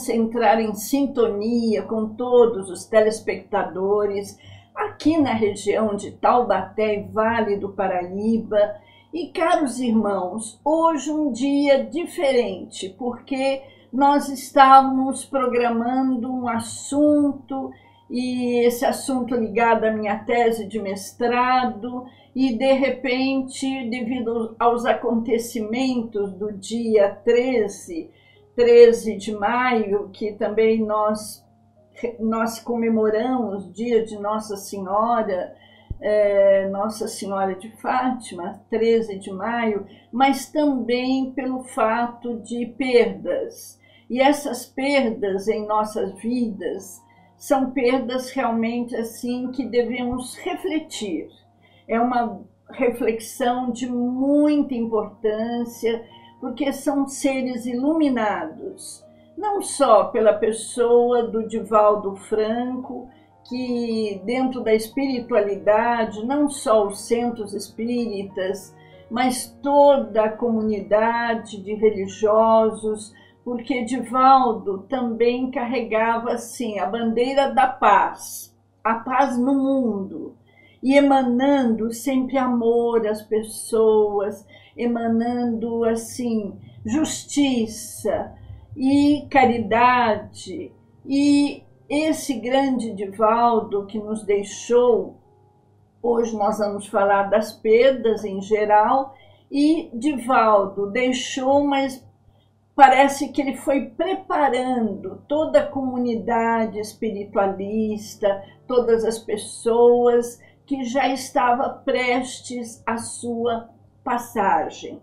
frequência, entrar em sintonia com todos os telespectadores aqui na região de Taubaté e Vale do Paraíba. E, caros irmãos, hoje um dia diferente, porque nós estávamos programando um assunto, e esse assunto ligado à minha tese de mestrado, e de repente, devido aos acontecimentos do dia 13 de maio, que também nós comemoramos, dia de Nossa Senhora, Nossa Senhora de Fátima, 13 de maio, mas também pelo fato de perdas. E essas perdas em nossas vidas são perdas realmente assim que devemos refletir. É uma reflexão de muita importância, porque são seres iluminados, não só pela pessoa do Divaldo Franco, que dentro da espiritualidade, não só os centros espíritas, mas toda a comunidade de religiosos, porque Divaldo também carregava assim a bandeira da paz, a paz no mundo, e emanando sempre amor às pessoas, emanando assim justiça e caridade. E esse grande Divaldo que nos deixou, hoje nós vamos falar das perdas em geral, e Divaldo deixou, mas parece que ele foi preparando toda a comunidade espiritualista, todas as pessoas que já estava prestes à sua passagem.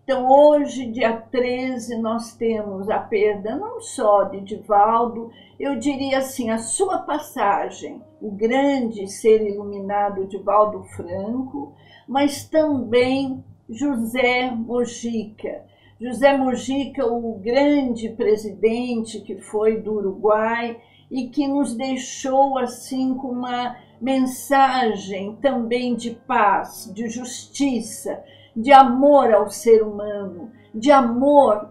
Então, hoje, dia 13, nós temos a perda não só de Divaldo, eu diria assim, a sua passagem, o grande ser iluminado Divaldo Franco, mas também José Mojica. José Mojica, o grande presidente que foi do Uruguai e que nos deixou assim com uma mensagem também de paz, de justiça, de amor ao ser humano, de amor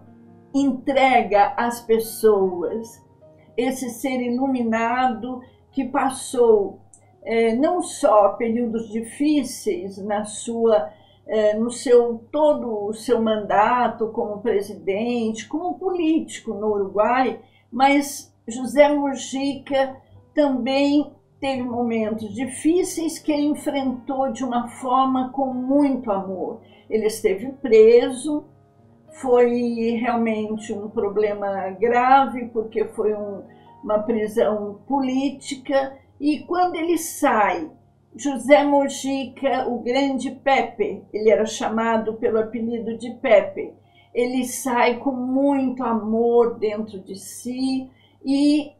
entrega às pessoas. Esse ser iluminado que passou não só períodos difíceis todo o seu mandato como presidente, como político no Uruguai, mas José Mojica também teve momentos difíceis que ele enfrentou de uma forma com muito amor. Ele esteve preso, foi realmente um problema grave, porque foi uma prisão política, e quando ele sai, José Mojica, o grande Pepe, ele era chamado pelo apelido de Pepe, ele sai com muito amor dentro de si e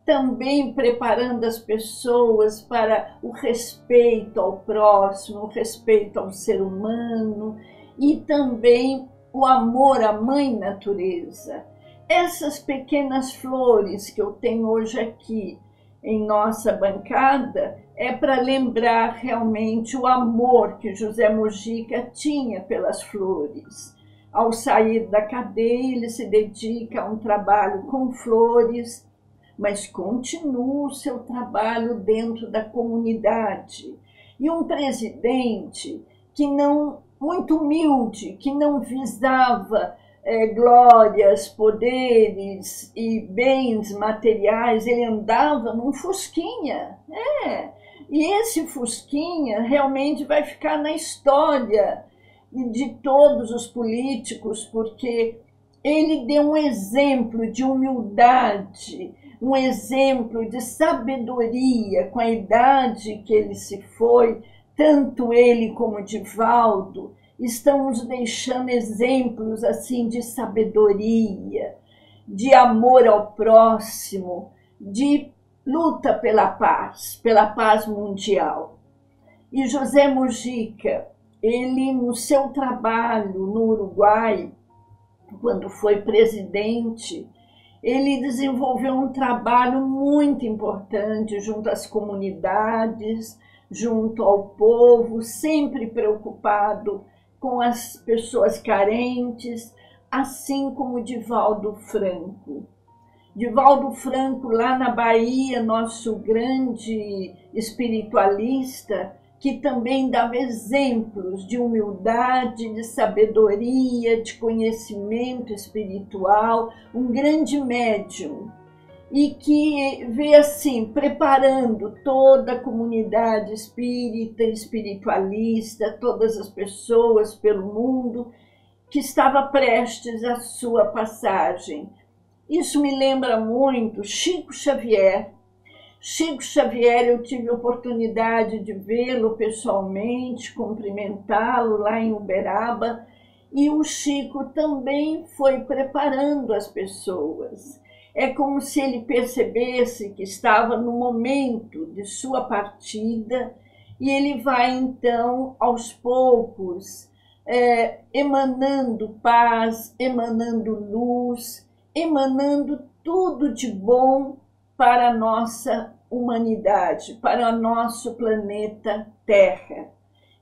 também preparando as pessoas para o respeito ao próximo, o respeito ao ser humano e também o amor à mãe natureza. Essas pequenas flores que eu tenho hoje aqui em nossa bancada é para lembrar realmente o amor que José Mojica tinha pelas flores. Ao sair da cadeia, ele se dedica a um trabalho com flores, mas continua o seu trabalho dentro da comunidade. E um presidente que não, muito humilde, que não visava glórias, poderes e bens materiais, ele andava num fusquinha. E esse fusquinha realmente vai ficar na história de todos os políticos, porque ele deu um exemplo de humildade, um exemplo de sabedoria com a idade que ele se foi, tanto ele como Divaldo estão nos deixando exemplos assim de sabedoria, de amor ao próximo, de luta pela paz mundial. E José Mojica, ele no seu trabalho no Uruguai, quando foi presidente, ele desenvolveu um trabalho muito importante junto às comunidades, junto ao povo, sempre preocupado com as pessoas carentes, assim como Divaldo Franco. Divaldo Franco, lá na Bahia, nosso grande espiritualista, que também dava exemplos de humildade, de sabedoria, de conhecimento espiritual, um grande médium, e que veio assim, preparando toda a comunidade espírita, espiritualista, todas as pessoas pelo mundo, que estava prestes à sua passagem. Isso me lembra muito Chico Xavier. Chico Xavier, eu tive a oportunidade de vê-lo pessoalmente, cumprimentá-lo lá em Uberaba, e o Chico também foi preparando as pessoas. É como se ele percebesse que estava no momento de sua partida, e ele vai então, aos poucos, emanando paz, emanando luz, emanando tudo de bom para a nossa humanidade, para o nosso planeta Terra.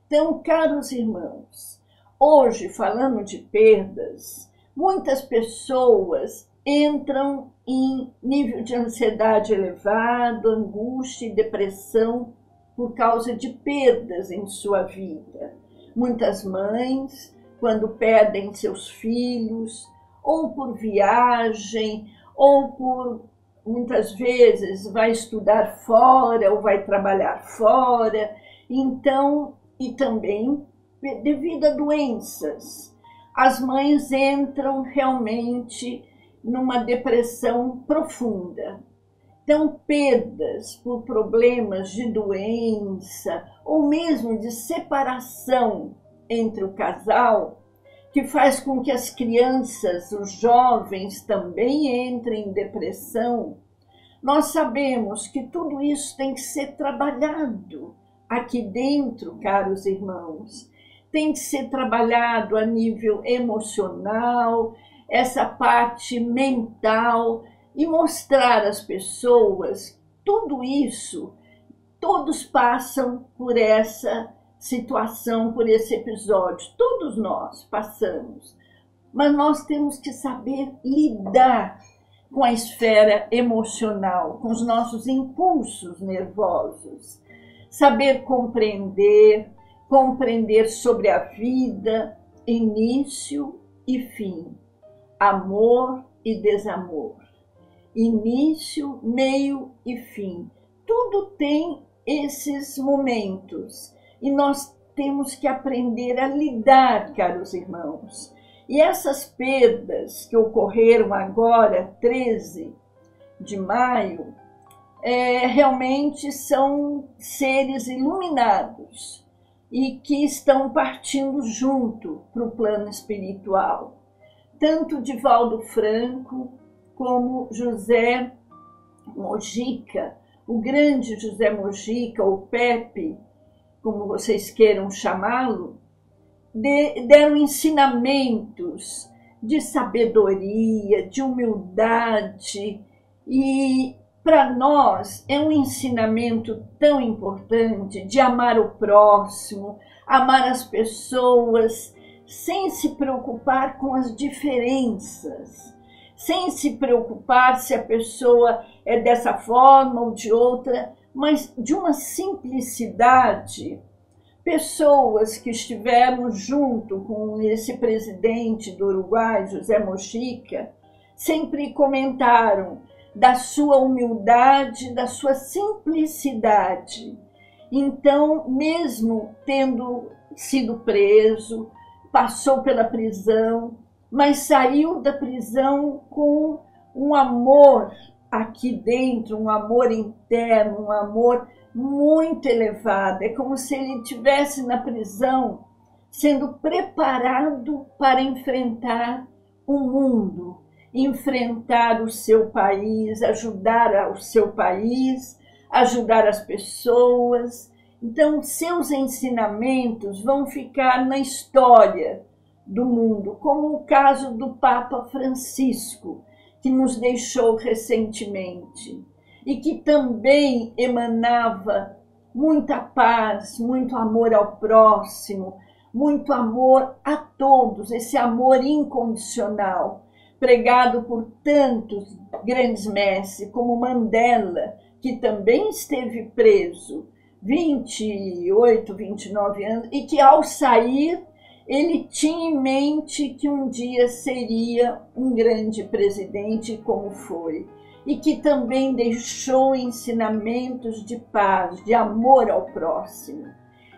Então, caros irmãos, hoje, falando de perdas, muitas pessoas entram em nível de ansiedade elevado, angústia e depressão por causa de perdas em sua vida. Muitas mães, quando perdem seus filhos, ou por viagem, ou por, muitas vezes, vai estudar fora ou vai trabalhar fora, então, e também devido a doenças. As mães entram realmente numa depressão profunda. Então, perdas por problemas de doença ou mesmo de separação entre o casal, que faz com que as crianças, os jovens também entrem em depressão, nós sabemos que tudo isso tem que ser trabalhado aqui dentro, caros irmãos. Tem que ser trabalhado a nível emocional, essa parte mental, e mostrar às pessoas tudo isso. Todos passam por essa situação, por esse episódio, todos nós passamos, mas nós temos que saber lidar com a esfera emocional, com os nossos impulsos nervosos, saber compreender sobre a vida, início e fim, amor e desamor, início, meio e fim. Tudo tem esses momentos e nós temos que aprender a lidar, caros irmãos. E essas perdas que ocorreram agora, 13 de maio, realmente são seres iluminados e que estão partindo junto para o plano espiritual. Tanto Divaldo Franco como José Mojica, o grande José Mojica, ou Pepe, como vocês queiram chamá-lo, deram ensinamentos de sabedoria, de humildade, e para nós é um ensinamento tão importante de amar o próximo, amar as pessoas, sem se preocupar com as diferenças, sem se preocupar se a pessoa é dessa forma ou de outra, mas de uma simplicidade. Pessoas que estiveram junto com esse presidente do Uruguai, José Mojica, sempre comentaram da sua humildade, da sua simplicidade. Então, mesmo tendo sido preso, passou pela prisão, mas saiu da prisão com um amor aqui dentro, um amor interno, um amor muito elevado. É como se ele estivesse na prisão sendo preparado para enfrentar o mundo, enfrentar o seu país, ajudar o seu país, ajudar as pessoas. Então, seus ensinamentos vão ficar na história do mundo, como o caso do Papa Francisco, que nos deixou recentemente e que também emanava muita paz, muito amor ao próximo, muito amor a todos, esse amor incondicional. pregado por tantos grandes mestres, como Mandela, que também esteve preso 28, 29 anos, e que ao sair ele tinha em mente que um dia seria um grande presidente, como foi, e que também deixou ensinamentos de paz, de amor ao próximo.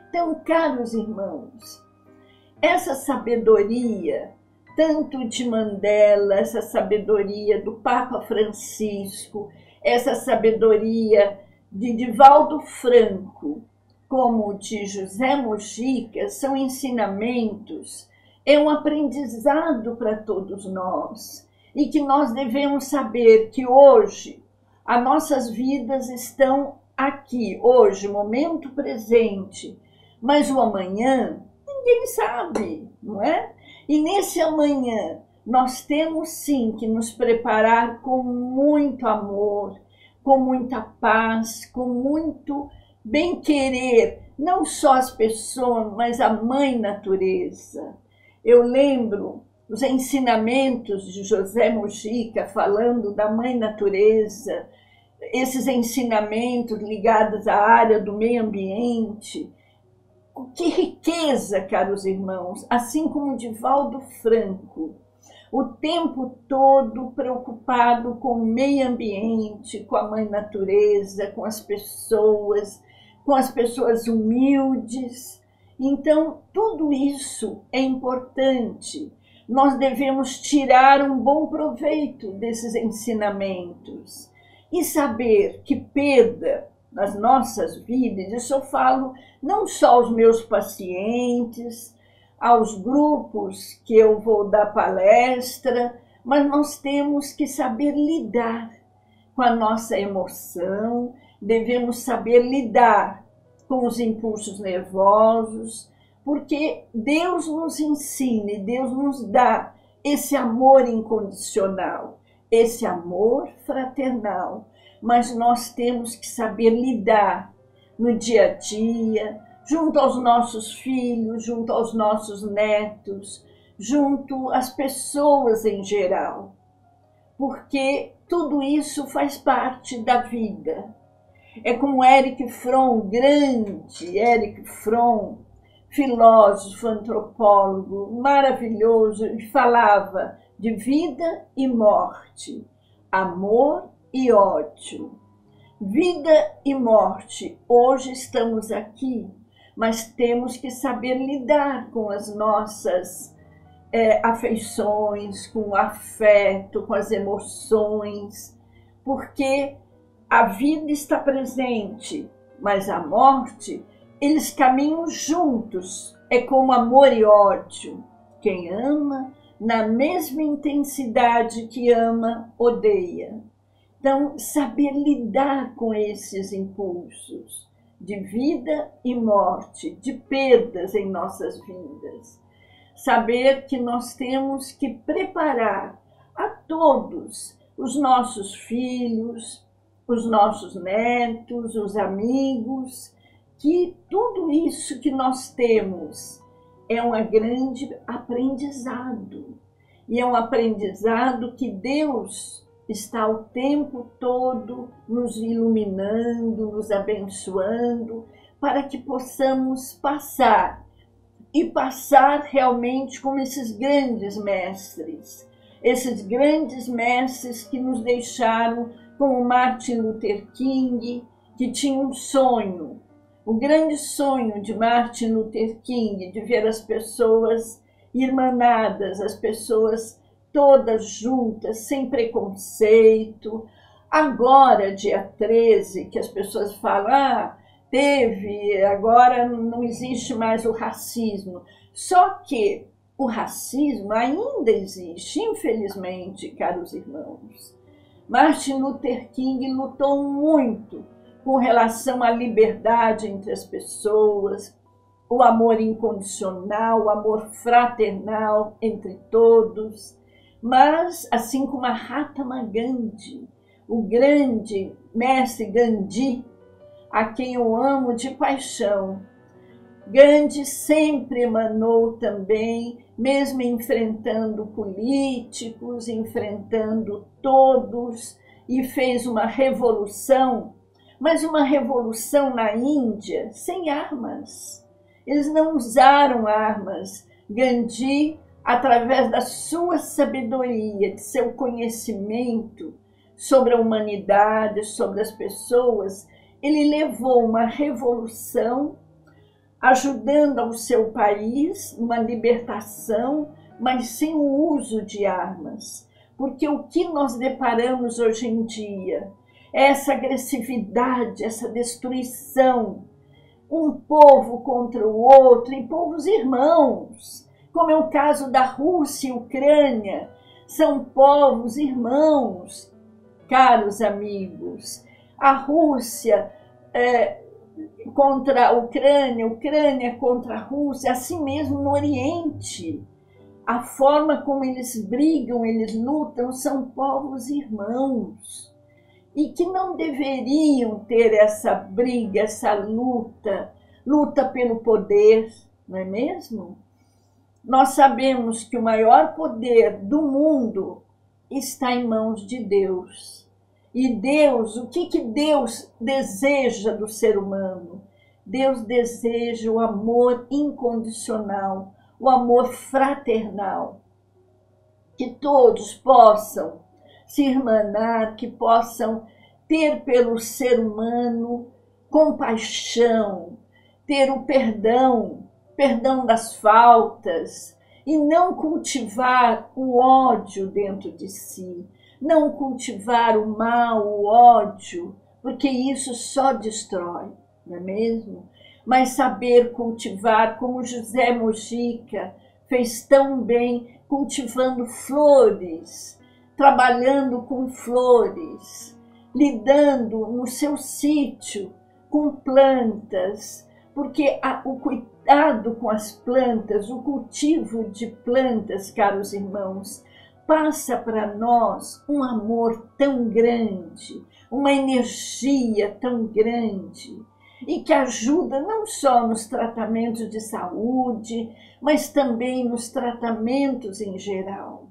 Então, caros irmãos, essa sabedoria, tanto de Mandela, essa sabedoria do Papa Francisco, essa sabedoria de Divaldo Franco, como de José Mojica, são ensinamentos, é um aprendizado para todos nós, e que nós devemos saber que hoje as nossas vidas estão aqui, hoje, momento presente, mas o amanhã ninguém sabe, não é? E nesse amanhã nós temos sim que nos preparar com muito amor, com muita paz, com muito bem-querer, não só as pessoas, mas a Mãe Natureza. Eu lembro os ensinamentos de José Mojica falando da Mãe Natureza, esses ensinamentos ligados à área do meio ambiente. Que riqueza, caros irmãos, assim como Divaldo Franco, o tempo todo preocupado com o meio ambiente, com a Mãe Natureza, com as pessoas humildes. Então, tudo isso é importante. Nós devemos tirar um bom proveito desses ensinamentos e saber que perda nas nossas vidas, isso eu falo não só aos meus pacientes, aos grupos que eu vou dar palestra, mas nós temos que saber lidar com a nossa emoção, devemos saber lidar com os impulsos nervosos, porque Deus nos ensina, Deus nos dá esse amor incondicional, esse amor fraternal, mas nós temos que saber lidar no dia a dia, junto aos nossos filhos, junto aos nossos netos, junto às pessoas em geral, porque tudo isso faz parte da vida. É como Erich Fromm, grande Erich Fromm, filósofo, antropólogo, maravilhoso, e falava de vida e morte, amor e ódio. Vida e morte, hoje estamos aqui, mas temos que saber lidar com as nossas afeições, com o afeto, com as emoções, porque a vida está presente, mas a morte, eles caminham juntos, é como amor e ódio. Quem ama, na mesma intensidade que ama, odeia. Então, saber lidar com esses impulsos de vida e morte, de perdas em nossas vidas. Saber que nós temos que preparar a todos, os nossos filhos, os nossos netos, os amigos, que tudo isso que nós temos é um grande aprendizado. E é um aprendizado que Deus está o tempo todo nos iluminando, nos abençoando, para que possamos passar, e passar realmente como esses grandes mestres que nos deixaram, como Martin Luther King, que tinha um sonho, o grande sonho de Martin Luther King, de ver as pessoas irmanadas, as pessoas todas juntas, sem preconceito. Agora, dia 13, que as pessoas falam, agora não existe mais o racismo. Só que o racismo ainda existe, infelizmente, caros irmãos. Martin Luther King lutou muito com relação à liberdade entre as pessoas, o amor incondicional, o amor fraternal entre todos. Mas, assim como Mahatma Gandhi, o grande mestre Gandhi, a quem eu amo de paixão, Gandhi sempre emanou também mesmo enfrentando políticos, enfrentando todos, e fez uma revolução, mas uma revolução na Índia sem armas. Eles não usaram armas. Gandhi, através da sua sabedoria, de seu conhecimento sobre a humanidade, sobre as pessoas, ele levou uma revolução, ajudando ao seu país, uma libertação, mas sem o uso de armas. Porque o que nós deparamos hoje em dia é essa agressividade, essa destruição, um povo contra o outro, e povos irmãos, como é o caso da Rússia e Ucrânia, são povos irmãos, caros amigos. A Rússia contra a Ucrânia, Ucrânia contra a Rússia, assim mesmo no Oriente. A forma como eles brigam, eles lutam, são povos irmãos. E que não deveriam ter essa briga, essa luta pelo poder, não é mesmo? Nós sabemos que o maior poder do mundo está em mãos de Deus. E Deus, o que Deus deseja do ser humano? Deus deseja o amor incondicional, o amor fraternal. Que todos possam se irmanar, que possam ter pelo ser humano compaixão, ter o perdão das faltas, e não cultivar o ódio dentro de si, não cultivar o mal, o ódio, porque isso só destrói, não é mesmo? Mas saber cultivar, como José Mojica fez tão bem, cultivando flores, trabalhando com flores, lidando no seu sítio com plantas, porque o cuidado com as plantas, o cultivo de plantas, caros irmãos, passa para nós um amor tão grande, uma energia tão grande, e que ajuda não só nos tratamentos de saúde, mas também nos tratamentos em geral.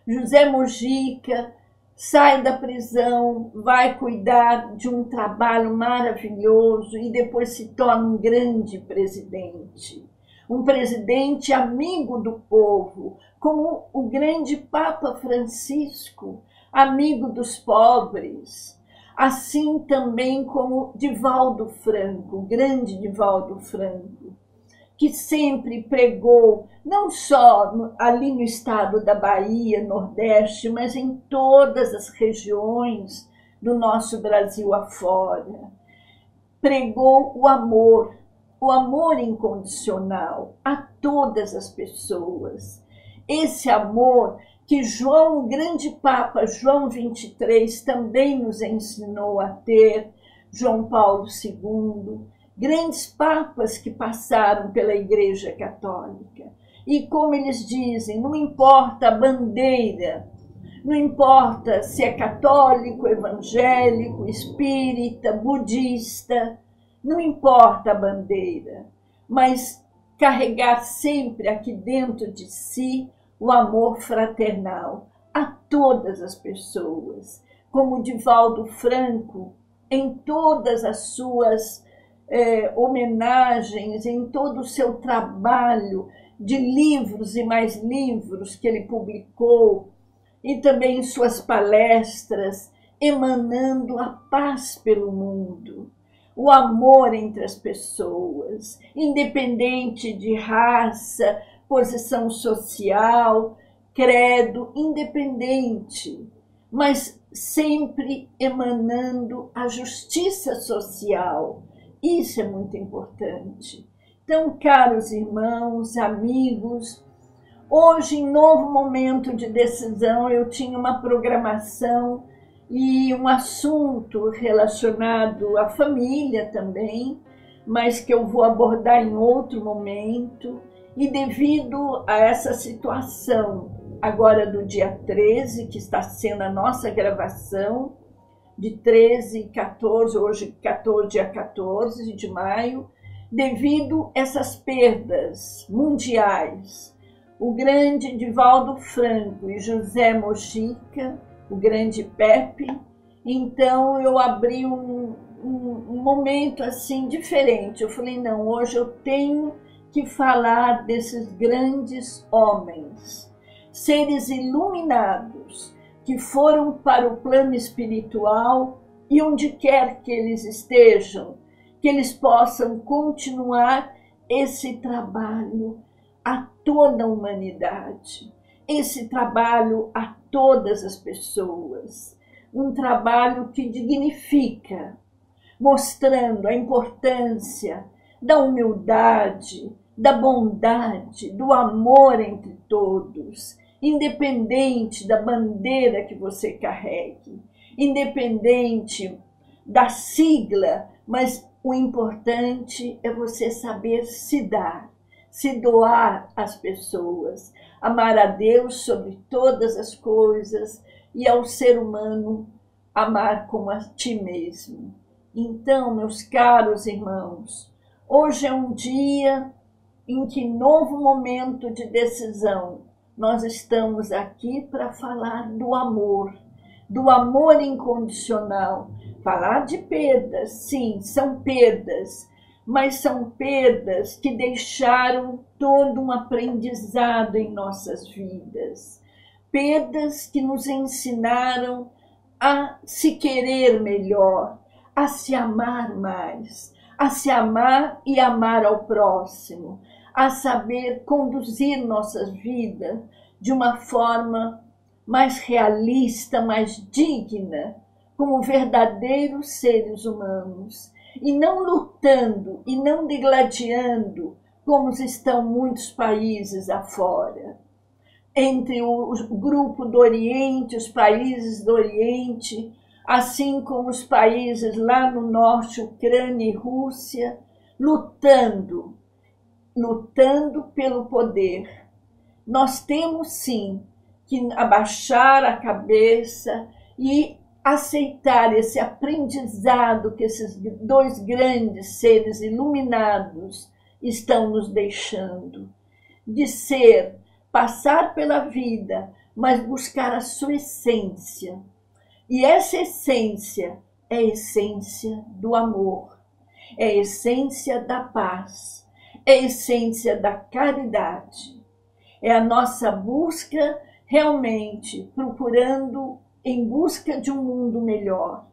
José Mojica sai da prisão, vai cuidar de um trabalho maravilhoso e depois se torna um grande presidente. Um presidente amigo do povo, como o grande Papa Francisco, amigo dos pobres. Assim também como Divaldo Franco, o grande Divaldo Franco, que sempre pregou, não só ali no estado da Bahia, Nordeste, mas em todas as regiões do nosso Brasil afora. Pregou o amor incondicional a todas as pessoas. Esse amor que João, o grande Papa João XXIII, também nos ensinou a ter, João Paulo II, grandes papas que passaram pela Igreja Católica. E como eles dizem, não importa a bandeira, não importa se é católico, evangélico, espírita, budista, não importa a bandeira, mas carregar sempre aqui dentro de si o amor fraternal a todas as pessoas, como Divaldo Franco, em todas as suas homenagens, em todo o seu trabalho de livros e mais livros que ele publicou, e também em suas palestras, emanando a paz pelo mundo, o amor entre as pessoas, independente de raça, posição social, credo, independente, mas sempre emanando a justiça social. Isso é muito importante. Então, caros irmãos, amigos, hoje, em novo momento de decisão, eu tinha uma programação e um assunto relacionado à família também, mas que eu vou abordar em outro momento. E devido a essa situação, agora do dia 13, que está sendo a nossa gravação, de 13 e 14, hoje dia 14 de maio, devido a essas perdas mundiais, o grande Divaldo Franco e José Mojica, o grande Pepe. Então eu abri um momento assim diferente. Eu falei, não, hoje eu tenho que falar desses grandes homens, seres iluminados, que foram para o plano espiritual e onde quer que eles estejam, que eles possam continuar esse trabalho a toda a humanidade, esse trabalho a todas as pessoas, um trabalho que dignifica, mostrando a importância da humildade, da bondade, do amor entre todos, independente da bandeira que você carregue, independente da sigla, mas o importante é você saber se dar, se doar às pessoas, amar a Deus sobre todas as coisas e ao ser humano amar como a ti mesmo. Então, meus caros irmãos, hoje é um dia em que, novo momento de decisão, nós estamos aqui para falar do amor incondicional. Falar de perdas, sim, são perdas, mas são perdas que deixaram todo um aprendizado em nossas vidas. Perdas que nos ensinaram a se querer melhor, a se amar mais, a se amar e amar ao próximo, a saber conduzir nossas vidas de uma forma mais realista, mais digna, como verdadeiros seres humanos, e não lutando e não degladiando como estão muitos países afora. Entre o grupo do Oriente, os países do Oriente, assim como os países lá no norte, Ucrânia e Rússia, lutando pelo poder. Nós temos sim que abaixar a cabeça e aceitar esse aprendizado que esses dois grandes seres iluminados estão nos deixando, de passar pela vida, mas buscar a sua essência. E essa essência é a essência do amor, é a essência da paz, é a essência da caridade. É a nossa busca realmente em busca de um mundo melhor,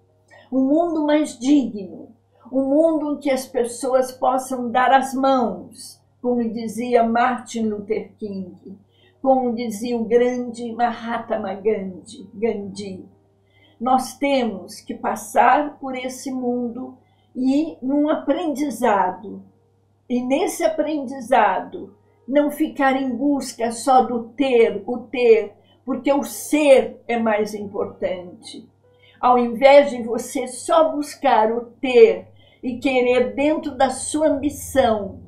um mundo mais digno, um mundo em que as pessoas possam dar as mãos, como dizia Martin Luther King, como dizia o grande Mahatma Gandhi. Nós temos que passar por esse mundo e num aprendizado. E nesse aprendizado, não ficar em busca só do ter, porque o ser é mais importante. Ao invés de você só buscar o ter e querer dentro da sua ambição,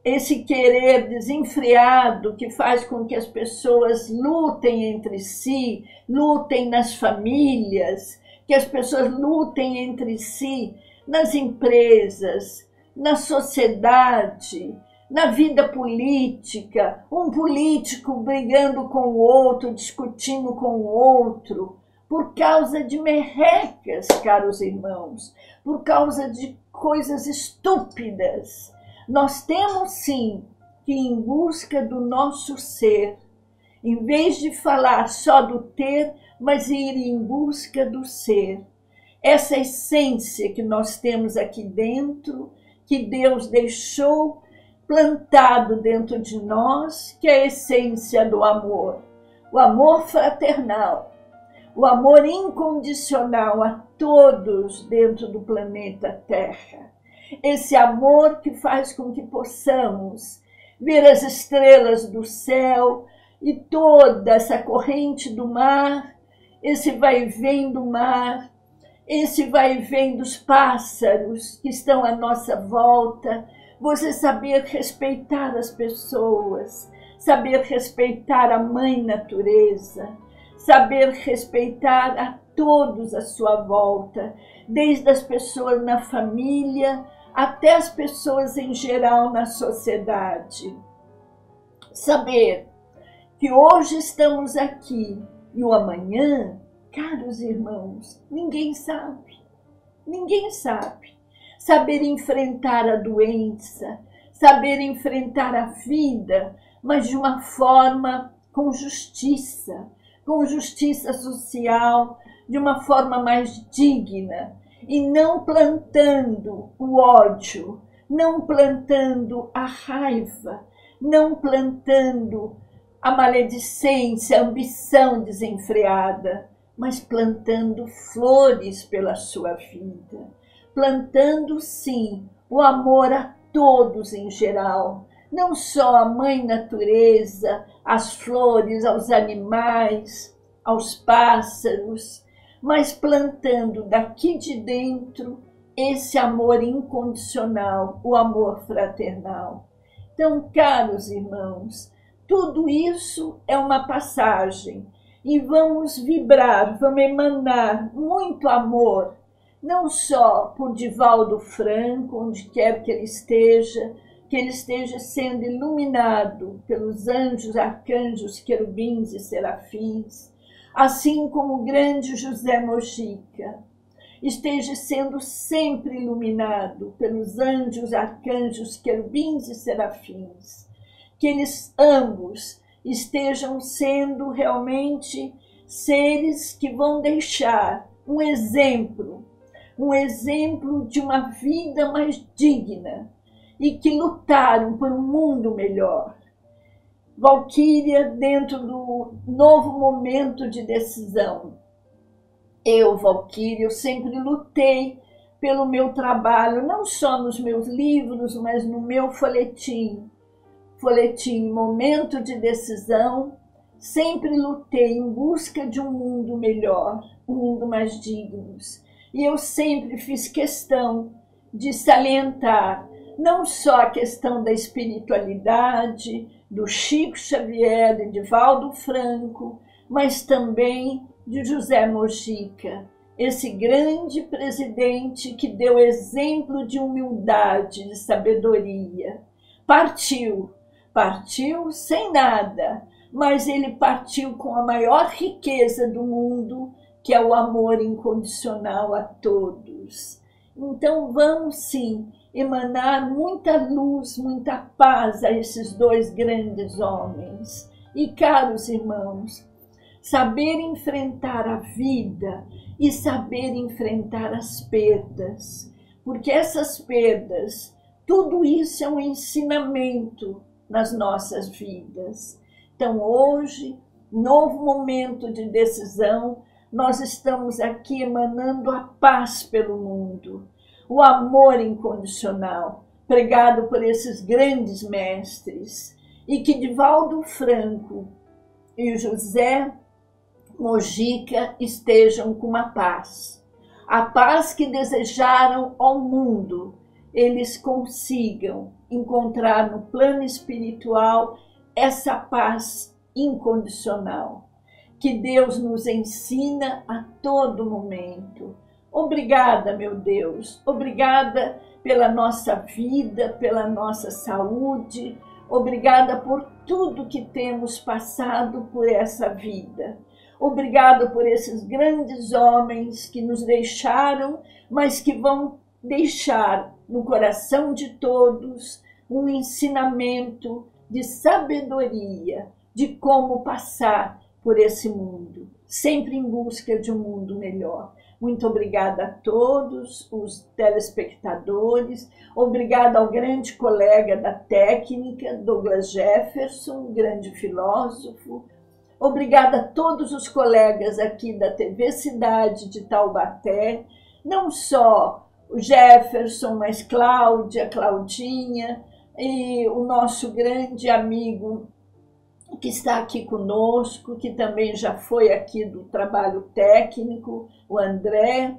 esse querer desenfreado que faz com que as pessoas lutem entre si, lutem nas famílias, que as pessoas lutem entre si nas empresas, na sociedade, na vida política, um político brigando com o outro, discutindo com o outro, por causa de merrecas, caros irmãos, por causa de coisas estúpidas. Nós temos sim que ir em busca do nosso ser, em vez de falar só do ter, mas ir em busca do ser. Essa essência que nós temos aqui dentro, que Deus deixou plantado dentro de nós, que é a essência do amor. O amor fraternal, o amor incondicional a todos dentro do planeta Terra. Esse amor que faz com que possamos ver as estrelas do céu e toda essa corrente do mar, esse vai e vem do mar, esse vai e vem dos pássaros que estão à nossa volta. Você saber respeitar as pessoas, saber respeitar a mãe natureza, saber respeitar a todos à sua volta, desde as pessoas na família até as pessoas em geral na sociedade. Saber que hoje estamos aqui e o amanhã, caros irmãos, ninguém sabe. Ninguém sabe. Saber enfrentar a doença, saber enfrentar a vida, mas de uma forma com justiça social, de uma forma mais digna, e não plantando o ódio, não plantando a raiva, não plantando a maledicência, a ambição desenfreada, mas plantando flores pela sua vida, plantando sim o amor a todos em geral, não só à mãe natureza, às flores, aos animais, aos pássaros, mas plantando daqui de dentro esse amor incondicional, o amor fraternal. Então, caros irmãos, tudo isso é uma passagem e vamos vibrar, vamos emanar muito amor, não só por Divaldo Franco, onde quer que ele esteja sendo iluminado pelos anjos, arcanjos, querubins e serafins, assim como o grande José Mojica esteja sendo sempre iluminado pelos anjos, arcanjos, querubins e serafins, que eles ambos estejam sendo realmente seres que vão deixar um exemplo de uma vida mais digna e que lutaram por um mundo melhor. Valquíria, dentro do novo momento de decisão. Valquíria, eu sempre lutei pelo meu trabalho, não só nos meus livros, mas no meu folhetim, Momento de Decisão, sempre lutei em busca de um mundo melhor, um mundo mais digno. E eu sempre fiz questão de salientar não só a questão da espiritualidade, do Chico Xavier, de Divaldo Franco, mas também de José Mojica, esse grande presidente que deu exemplo de humildade, de sabedoria. Partiu sem nada, mas ele partiu com a maior riqueza do mundo, que é o amor incondicional a todos. Então vamos sim emanar muita luz, muita paz a esses dois grandes homens. E, caros irmãos, saber enfrentar a vida e saber enfrentar as perdas, porque essas perdas, tudo isso é um ensinamento nas nossas vidas. Então hoje, novo momento de decisão, nós estamos aqui emanando a paz pelo mundo, o amor incondicional, pregado por esses grandes mestres, e que Divaldo Franco e o José Mojica estejam com uma paz. A paz que desejaram ao mundo, eles consigam encontrar no plano espiritual essa paz incondicional, que Deus nos ensina a todo momento. Obrigada, meu Deus, obrigada pela nossa vida, pela nossa saúde, obrigada por tudo que temos passado por essa vida. Obrigada por esses grandes homens que nos deixaram, mas que vão deixar no coração de todos um ensinamento de sabedoria, de como passar por esse mundo, sempre em busca de um mundo melhor. Muito obrigada a todos os telespectadores, obrigada ao grande colega da técnica, Douglas Jefferson, grande filósofo, obrigada a todos os colegas aqui da TV Cidade de Taubaté, não só o Jefferson, mas Cláudia, Claudinha e o nosso grande amigo que está aqui conosco, que também já foi aqui do trabalho técnico, o André,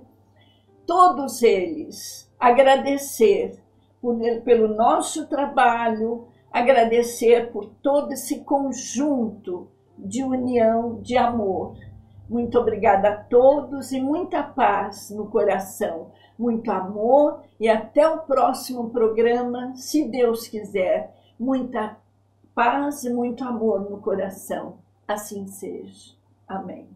todos eles, agradecer pelo nosso trabalho, agradecer por todo esse conjunto de união, de amor. Muito obrigada a todos e muita paz no coração, muito amor e até o próximo programa, se Deus quiser. Muita paz e muito amor no coração. Assim seja. Amém.